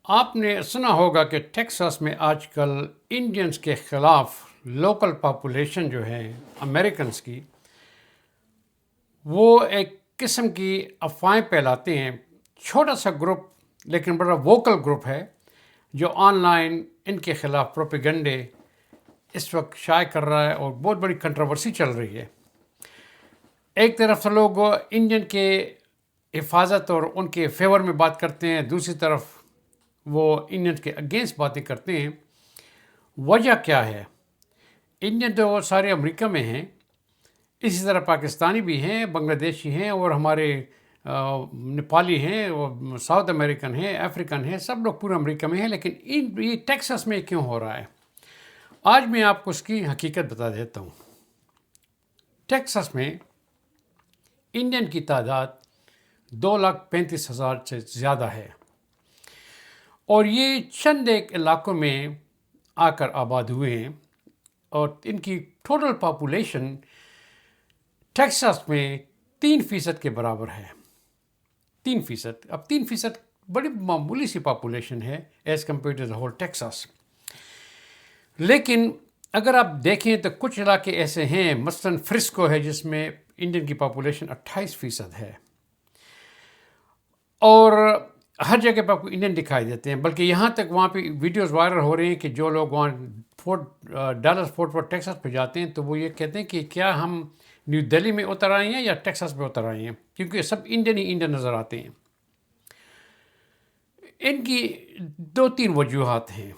آپ نے سنا ہوگا کہ ٹیکساس میں آج کل انڈینز کے خلاف لوکل پاپولیشن جو ہے امریکنز کی، وہ ایک قسم کی افواہیں پھیلاتے ہیں. چھوٹا سا گروپ لیکن بڑا ووکل گروپ ہے جو آن لائن ان کے خلاف پروپیگنڈے اس وقت شائع کر رہا ہے اور بہت بڑی کنٹروورسی چل رہی ہے. ایک طرف سے لوگ انڈین کے حفاظت اور ان کے فیور میں بات کرتے ہیں، دوسری طرف وہ انڈین کے اگینسٹ باتیں کرتے ہیں. وجہ کیا ہے؟ انڈین تو سارے امریکہ میں ہیں، اسی طرح پاکستانی بھی ہیں، بنگلہ دیشی ہیں، اور ہمارے نیپالی ہیں، اور ساؤتھ امریکن ہیں، افریقن ہیں، سب لوگ پورے امریکہ میں ہیں. لیکن یہ ٹیکساس میں کیوں ہو رہا ہے؟ آج میں آپ کو اس کی حقیقت بتا دیتا ہوں. ٹیکساس میں انڈین کی تعداد 2,35,000 سے زیادہ ہے، اور یہ چند ایک علاقوں میں آ کر آباد ہوئے ہیں، اور ان کی ٹوٹل پاپولیشن ٹیکساس میں 3% کے برابر ہے. 3%. اب 3% بڑی معمولی سی پاپولیشن ہے as compared to the whole Texas. لیکن اگر آپ دیکھیں تو کچھ علاقے ایسے ہیں، مثلاً فرسکو ہے جس میں انڈین کی پاپولیشن 28% ہے، اور ہر جگہ پہ آپ کو انڈین دکھائی دیتے ہیں. بلکہ یہاں تک وہاں پہ ویڈیوز وائرل ہو رہے ہیں کہ جو لوگ وہاں ڈالس فورٹ ورتھ ٹیکساس پہ جاتے ہیں تو وہ یہ کہتے ہیں کہ کیا ہم نیو دہلی میں اتر آئے ہیں یا ٹیکساس میں اتر آئے ہیں، کیونکہ سب انڈین ہی انڈین نظر آتے ہیں. ان کی 2-3 وجوہات ہیں.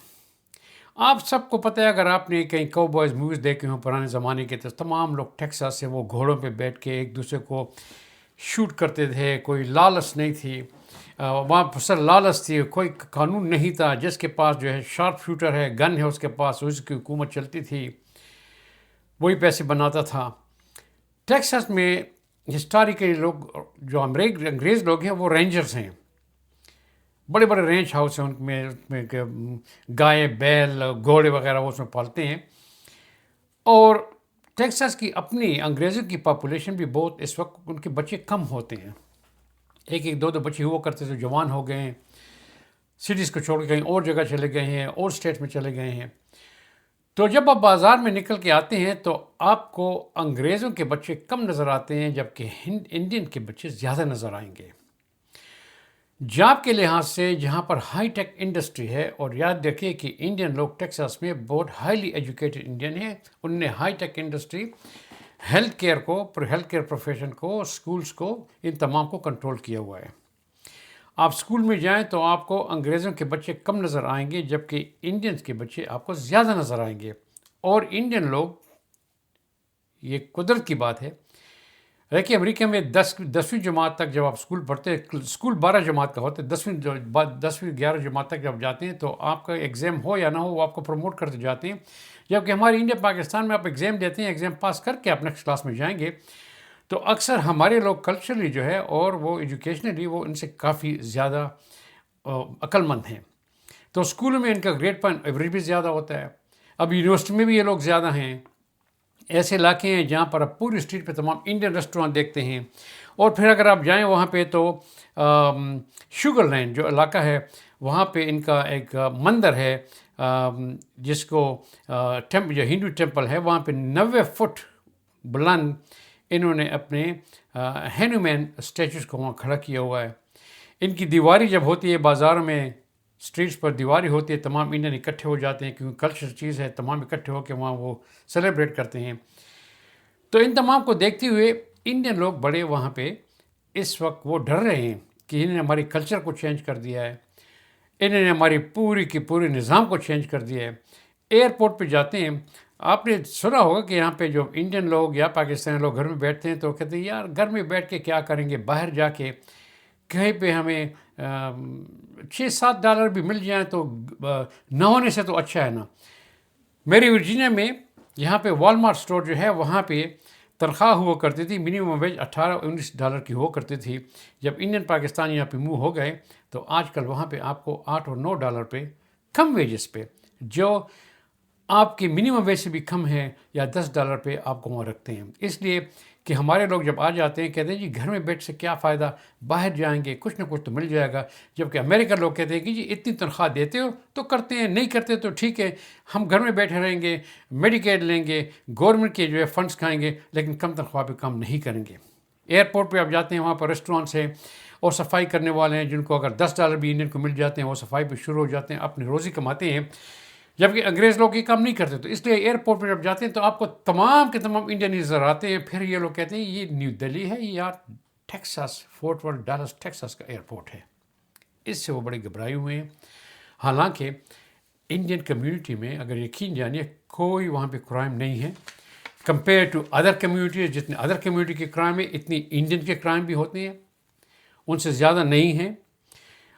آپ سب کو پتہ ہے، اگر آپ نے کہیں کو بوائز موویز دیکھے ہوں پرانے زمانے کے، تو تمام لوگ ٹیکساس سے وہ گھوڑوں پہ بیٹھ کے ایک دوسرے کو شوٹ کرتے تھے. کوئی لالچ نہیں تھی وہاں، سر لالچ تھی، کوئی قانون نہیں تھا. جس کے پاس جو ہے شارپ شوٹر ہے، گن ہے اس کے پاس، اس کی حکومت چلتی تھی، وہی پیسے بناتا تھا. ٹیکساس میں ہسٹوریکلی لوگ جو انگریز لوگ ہیں وہ رینجرز ہیں. بڑے بڑے رینچ ہاؤس ہیں ان میں گائے، بیل، گھوڑے وغیرہ وہ اس میں پالتے ہیں. اور ٹیکساس کی اپنی انگریزوں کی پاپولیشن بھی بہت، اس وقت ان کے بچے کم ہوتے ہیں. ایک دو بچے ہوا کرتے تھے، جوان ہو گئے ہیں، سٹیز کو چھوڑ کے کہیں اور جگہ چلے گئے ہیں، اور اسٹیٹ میں چلے گئے ہیں. تو جب آپ بازار میں نکل کے آتے ہیں تو آپ کو انگریزوں کے بچے کم نظر آتے ہیں، جبکہ انڈین کے بچے زیادہ نظر آئیں گے. جاب کے لحاظ سے جہاں پر ہائی ٹیک انڈسٹری ہے، اور یاد رکھیے کہ انڈین لوگ ٹیکساس میں بہت ہائیلی ایجوکیٹڈ انڈین ہیں. ان نے high tech industry, health care کو، ہیلتھ کیئر پروفیشن کو، اسکولز کو، ان تمام کو کنٹرول کیا ہوا ہے. آپ اسکول میں جائیں تو آپ کو انگریزوں کے بچے کم نظر آئیں گے، جبکہ انڈینز کے بچے آپ کو زیادہ نظر آئیں گے. اور انڈین لوگ، یہ قدرت کی بات ہے. دیکھیے امریکہ میں 10ویں جماعت تک جب آپ اسکول پڑھتے ہیں، اسکول 12 جماعت کا ہوتا ہے، 10ویں 11 جماعت تک جب جاتے ہیں تو آپ کا ایگزام ہو یا نہ ہو وہ آپ کو پروموٹ کرتے جاتے ہیں. جبکہ ہمارے انڈیا پاکستان میں آپ ایگزام دیتے ہیں، ایگزام پاس کر کے آپ نیکسٹ کلاس میں جائیں گے تو اکثر ہمارے لوگ کلچرلی جو ہے اور وہ ایجوکیشنلی وہ ان سے کافی زیادہ عقل مند ہیں. تو اسکولوں میں ان کا گریڈ پوائنٹ ایوریج بھی زیادہ ہوتا ہے. اب یونیورسٹی میں بھی یہ لوگ زیادہ ہیں. ایسے علاقے ہیں جہاں پر آپ پوری اسٹریٹ پہ تمام انڈین ریسٹورانٹ دیکھتے ہیں. اور پھر اگر آپ جائیں وہاں پہ تو شوگر لینڈ جو علاقہ ہے وہاں پہ ان کا ایک مندر ہے جس کو جو ہندو ٹیمپل ہے، وہاں پہ 90 فٹ بلند انہوں نے اپنے ہینومین اسٹیچوز کو وہاں کھڑا کیا ہوا ہے. ان کی دیواری جب ہوتی ہے بازاروں میں، اسٹریٹس پر دیواری ہوتی ہے، تمام انڈین اکٹھے ہو جاتے ہیں کیونکہ کلچر چیز ہے، تمام اکٹھے ہو کے وہاں وہ سیلیبریٹ کرتے ہیں. تو ان تمام کو دیکھتے ہوئے انڈین لوگ بڑے وہاں پہ اس وقت وہ ڈر رہے ہیں کہ انہوں نے ہماری کلچر کو چینج کر دیا ہے، انہوں نے ہماری پوری کی پوری نظام کو چینج کر دیا ہے. ایئرپورٹ پہ جاتے ہیں، آپ نے سنا ہوگا کہ یہاں پہ جو انڈین لوگ یا پاکستانی لوگ گھر میں بیٹھتے ہیں تو کہتے ہیں یار گھر میں بیٹھ کے کیا کریں گے، باہر جا کے کہیں پہ ہمیں $6-7 بھی مل جائیں تو نہ ہونے سے تو اچھا ہے نا. میری ورجینیا میں یہاں پہ والمارٹ اسٹور جو ہے وہاں پہ تنخواہ ہوا کرتی تھی، منیمم ویج $18-19 کی ہوا کرتی تھی. جب انڈین پاکستان یہاں پہ موو ہو گئے تو آج کل وہاں پہ آپ کو $8 اور $9 پہ کم ویجز پہ جو آپ کی منیمم ویج سے بھی کم ہے یا $10 پہ آپ کو وہاں رکھتے ہیں. اس لیے کہ ہمارے لوگ جب آ جاتے ہیں کہتے ہیں جی گھر میں بیٹھ سے کیا فائدہ، باہر جائیں گے کچھ نہ کچھ تو مل جائے گا. جبکہ امریکہ لوگ کہتے ہیں کہ جی اتنی تنخواہ دیتے ہو تو کرتے ہیں، نہیں کرتے تو ٹھیک ہے، ہم گھر میں بیٹھے رہیں گے، میڈیکیڈ لیں گے، گورنمنٹ کے جو ہے فنڈس کھائیں گے، لیکن کم تنخواہ پہ کام نہیں کریں گے. ایئرپورٹ پہ آپ جاتے ہیں وہاں پر ریسٹورینٹس ہیں اور صفائی کرنے والے ہیں جن کو اگر $10 بھی انڈین کو مل جاتے ہیں وہ صفائی پہ شروع ہو جاتے ہیں، اپنی روزی کماتے ہیں. جبکہ انگریز لوگ یہ کام نہیں کرتے، تو اس لیے ایئرپورٹ پہ جب جاتے ہیں تو آپ کو تمام کے تمام انڈین نظر آتے ہیں. پھر یہ لوگ کہتے ہیں یہ نیو دہلی ہے یا Texas, Fort Worth Dallas Texas کا ایئرپورٹ ہے. اس سے وہ بڑے گھبرائے ہوئے ہیں. حالانکہ انڈین کمیونٹی میں اگر یقین جانیے کوئی وہاں پہ کرائم نہیں ہے کمپیئر ٹو ادر کمیونٹیز. جتنے ادر کمیونٹی کے کرائم ہیں اتنی انڈین کے کرائم بھی ہوتے ہیں، ان سے زیادہ نہیں ہیں.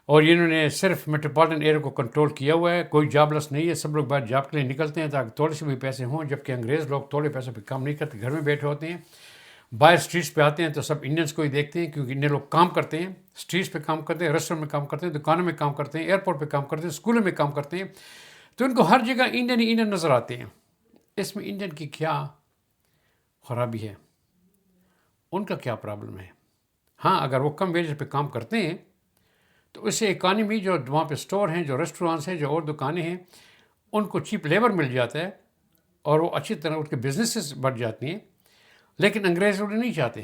اور انہوں نے صرف میٹروپولیٹن ایریا کو کنٹرول کیا ہوا ہے. کوئی جاب لیس نہیں ہے، سب لوگ باہر جاب کے لیے نکلتے ہیں تاکہ تھوڑے سے بھی پیسے ہوں. جبکہ انگریز لوگ تھوڑے پیسے پہ کام نہیں کرتے، گھر میں بیٹھے ہوتے ہیں. باہر اسٹریٹس پہ آتے ہیں تو سب انڈینس کو ہی دیکھتے ہیں کیونکہ انڈین لوگ کام کرتے ہیں، اسٹریٹس پہ کام کرتے ہیں، ریسٹورینٹ میں کام کرتے ہیں، دکانوں میں کام کرتے ہیں، ایئرپورٹ پہ کام کرتے ہیں، اسکولوں میں کام کرتے ہیں. تو ان کو ہر جگہ انڈین ہی انڈین نظر آتے ہیں. اس میں انڈین کی کیا خرابی ہے، ان کا کیا پرابلم ہے؟ ہاں اگر وہ کم ویج پہ کام کرتے ہیں تو اس سے اکانومی جو وہاں پہ اسٹور ہیں، جو ریسٹورانٹس ہیں، جو اور دکانیں ہیں، ان کو چیپ لیبر مل جاتا ہے اور وہ اچھی طرح ان کے بزنسز بڑھ جاتی ہیں. لیکن انگریز لوگ نہیں چاہتے،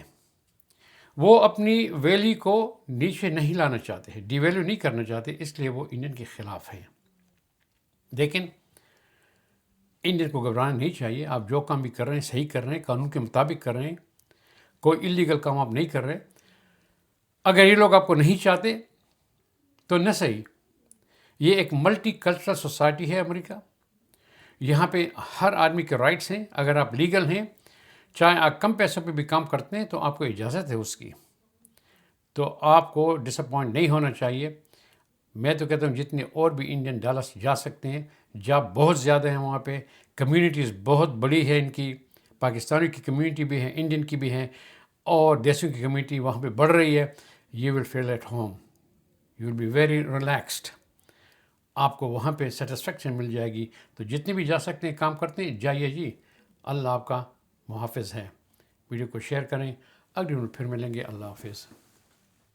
وہ اپنی ویلی کو نیچے نہیں لانا چاہتے، ڈی ویلیو نہیں کرنا چاہتے، اس لیے وہ انڈین کے خلاف ہیں. لیکن انڈین کو گھبرانا نہیں چاہیے. آپ جو کام بھی کر رہے ہیں صحیح کر رہے ہیں، قانون کے مطابق کر رہے ہیں، کوئی اللیگل کام آپ نہیں کر رہے. اگر یہ لوگ آپ کو نہیں چاہتے تو نہ صحیح. یہ ایک ملٹی کلچرل سوسائٹی ہے امریکہ. یہاں پہ ہر آدمی کے رائٹس ہیں. اگر آپ لیگل ہیں، چاہے آپ کم پیسوں پہ بھی کام کرتے ہیں تو آپ کو اجازت ہے اس کی. تو آپ کو ڈس اپوائنٹ نہیں ہونا چاہیے. میں تو کہتا ہوں جتنے اور بھی انڈین ڈالرس جا سکتے ہیں، جاب بہت زیادہ ہیں وہاں پہ، کمیونٹیز بہت بڑی ہے ان کی، پاکستانی کی کمیونٹی بھی ہے، انڈین کی بھی ہے، اور دیسوں کی کمیونٹی وہاں پہ بڑھ رہی ہے. You will feel at home, you will be very relaxed. آپ کو وہاں پہ سیٹسفیکشن مل جائے گی. تو جتنے بھی جا سکتے ہیں کام کرتے ہیں جائیے جی. اللہ آپ کا محافظ ہے. ویڈیو کو شیئر کریں. اگلی پھر ملیں گے. اللہ حافظ.